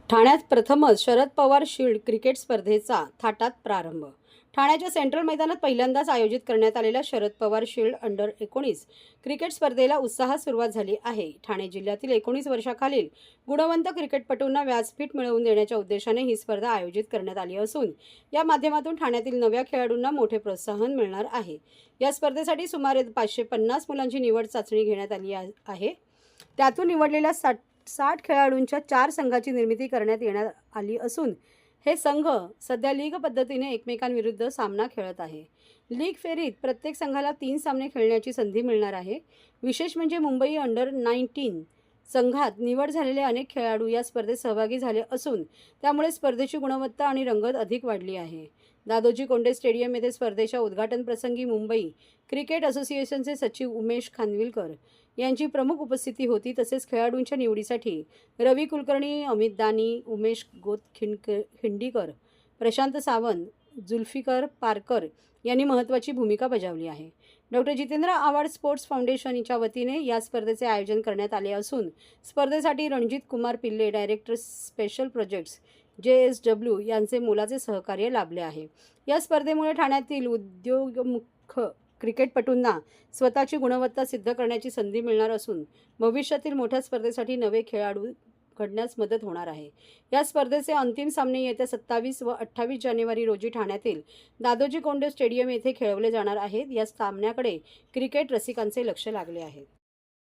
ठाण्यात प्रथमच Sharad Pawar shield cricket स्पर्धेचा थाटात प्रारंभ। ठाण्याच्या सेंट्रल मैदानात पहिल्यांदाच आयोजित करण्यात आलेल्या Sharad Pawar shield under-19 cricket स्पर्धेला उत्साहात सुरुवात झाली आहे। ठाणे जिल्ह्यातील 19 वर्षाखालील गुणवंत क्रिकेटपटूंना व्यासपीठ मिळवून देण्याच्या उद्देशाने ही स्पर्धा आयोजित करण्यात आली असून या माध्यमातून ठाण्यातील नव्या खेळाडूंना मोठे प्रोत्साहन मिळणार आहे। या स्पर्धेसाठी सुमारे 550 मुलांची निवड चाचणी घेण्यात आली आहे। त्यातून निवडलेल्या 60 खेळाडूंच्या 4 संघाची निर्मिती करण्यात येण्यात आली असून हे संघ सध्या लीग पद्धतीने एकमेकांविरुद्ध सामना खेळत आहे। लीग फेरीत प्रत्येक संघाला 3 सामने खेळण्याची संधी मिळणार आहे। विशेष म्हणजे मुंबई अंडर-19 संघात निवड झालेले अनेक खेळाडू या स्पर्धेत सहभागी झाले असून त्यामुळे स्पर्धेची गुणवत्ता आणि रंगत अधिक वाढली आहे। दादोजी कोंडे स्टेडियम येथे स्पर्धेच्या उद्घाटन प्रसंगी मुंबई क्रिकेट असोसिएशनचे सचिव उमेश खानविलकर यांची प्रमुख उपस्थिती होती। तसेच खेळाडूंच्या निवडीसाठी रवी कुलकर्णी, अमित दानी, उमेश खिंडीकर, प्रशांत सावंत, जुल्फिकर पारकर यांनी महत्त्वाची भूमिका बजावली आहे। डॉक्टर जितेंद्र आव्हाड स्पोर्ट्स फाउंडेशनच्या वतीने या स्पर्धेचे आयोजन करण्यात आले असून स्पर्धेसाठी रणजित कुमार पिल्ले, डायरेक्टर स्पेशल प्रोजेक्ट्स JSW यांचे मोलाचे सहकार्य लाभले आहे। या स्पर्धेमुळे ठाण्यातील उद्योगमुख क्रिकेटपटूंना स्वतःची गुणवत्ता सिद्ध करण्याची संधी मिळणार असून भविष्यातील मोठ्या स्पर्धेसाठी नवे खेळाडू घडण्यास मदत होणार आहे। या स्पर्धेचे अंतिम सामने येत्या 27 व 28 जानेवारी रोजी ठाण्यातील दादोजी कोंडे स्टेडियम येथे खेळवले जाणार आहेत। या सामन्याकडे क्रिकेट रसिकांचे लक्ष लागले आहे।